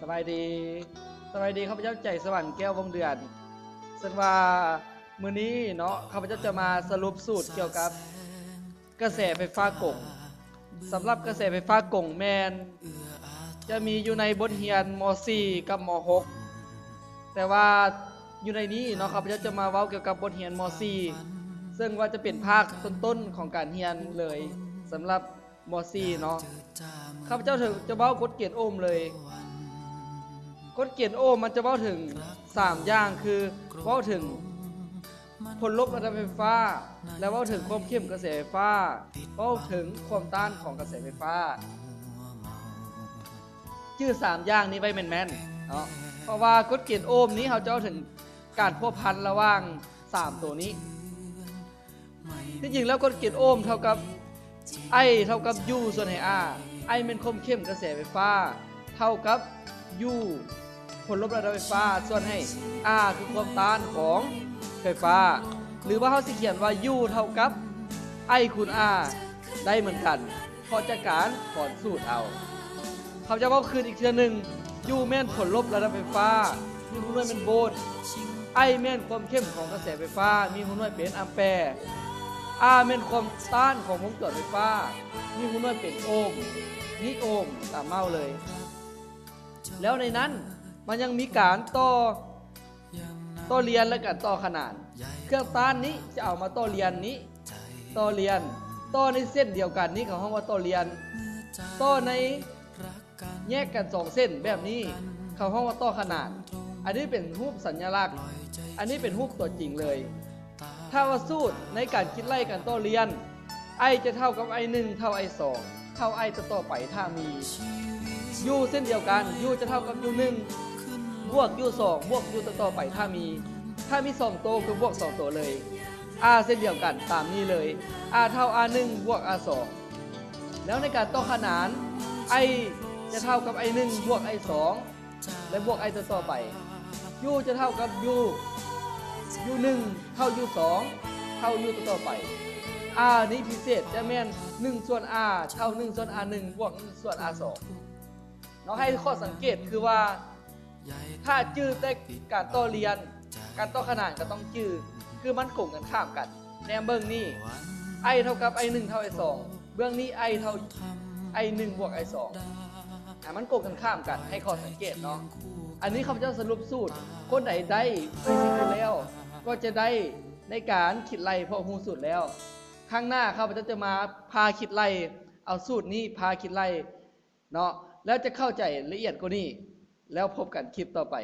สบายดีข้าพเจ้าใจสวรรค์แก้ววงเดือนซึ่งว่ามื้อนี้เนาะข้าพเจ้าจะมาสรุปสูตรเกี่ยวกับกระแสไฟฟ้ากงสำหรับกระแสไฟฟ้ากงแมนจะมีอยู่ในบทเรียนม .4 กับม .6 แต่ว่าอยู่ในนี้เนาะข้าพเจ้าจะมาเว้าเกี่ยวกับบทเรียนม .4 ซึ่งว่าจะเป็นภาคต้นๆของการเรียนเลยสำหรับม .4 เนาะข้าพเจ้าจะเว้ากฎเกณฑ์โอห์มเลยกฎเกณฑ์โอห์มมันจะเว้าถึง3อย่างคือเว้าถึงผลลบระดับไฟฟ้าและเว้าถึงความเข้มกระแสไฟฟ้าเว้าถึงความต้านของกระแสไฟฟ้าชื่อ3อย่างนี้ไว้แม่นๆเนาะเพราะว่ากฎเกณฑ์โอห์มนี้เขาจะเว้าถึงการพัวพันระหว่าง3ตัวนี้ที่จริงแล้วกฎเกณฑ์โอห์มเท่ากับ I เท่ากับ U ส่วนให้ R I เป็นความเข้มกระแสไฟฟ้าเท่ากับ U ผลลบระดับไฟฟ้าส่วนให้ R คือความต้านของไฟฟ้าหรือว่าเขาสิเขียนว่า U เท่ากับ I คูณ R ได้เหมือนกันพอจากการถอนสูตรเอาเขาจะเว้าคืนอีกเทื่อนึง U แม่นผลลบระดับไฟฟ้ามีหูหน่วยเป็นโวลต์ I แม่นความเข้มของกระแสไฟฟ้ามีหูหน่วยเป็นแอมแปร์R แม่นความต้านของวงจรไฟฟ้ามีหูหน่วยเป็นโอห์มนี่โอห์มตามเมาเลยแล้วในนั้นมันยังมีการต่อเรียนและการต่อขนานเครื่องต้านนี้จะเอามาต่อเรียนนี้ต่อเรียนต่อในเส้นเดียวกันนี้เขาห้องว่าต่อเรียนต่อในแยกกัน2เส้นแบบนี้เขาห้องว่าต่อขนานอันนี้เป็นรูปสัญลักษณ์อันนี้เป็นรูปตัวจริงเลยถ้าว่าสูตรในการคิดไล่กันต่อเรียน I จะเท่ากับ I1 เท่า I2 เท่า I ต่อไปถ้ามี U เส้นเดียวกัน U จะเท่ากับ U1 บวก U2 บวก U ต่อไปถ้ามี2ตัวคือบวก2ตัวเลย R เส้นเดียวกันตามนี้เลย R เท่า R1 บวก R2 แล้วในการต่อขนาน I จะเท่ากับ I1 บวก I2 และบวก I ต่อไป U จะเท่ากับ U1 เท่า U2 เท่า U ต่อไป R นี้พิเศษจะแม่น1ส่วน R เท่า1ส่วน R1 บวก1ส่วน R2 เราให้ข้อสังเกตคือว่าถ้าจื้อแต่การต่อเรียนการต่อขนานก็ต้องจื้อคือมันกงกันข้ามกันแนมเบื้องนี้ I เท่ากับ I1 เท่า I2 เบื้องนี้ I เท่า I1 บวก I2 มันกงกันข้ามกันให้ข้อสังเกตเนาะอันนี้ข้าพเจ้าสรุปสูตรคนไหนได้ฟิสิกส์แล้วก็จะได้ในการคิดไล่พอฮู้สูตรแล้วข้างหน้าข้าพเจ้าจะมาพาคิดไล่เอาสูตรนี้พาคิดไล่เนาะแล้วจะเข้าใจละเอียดกว่านี้แล้วพบกันคลิปต่อไป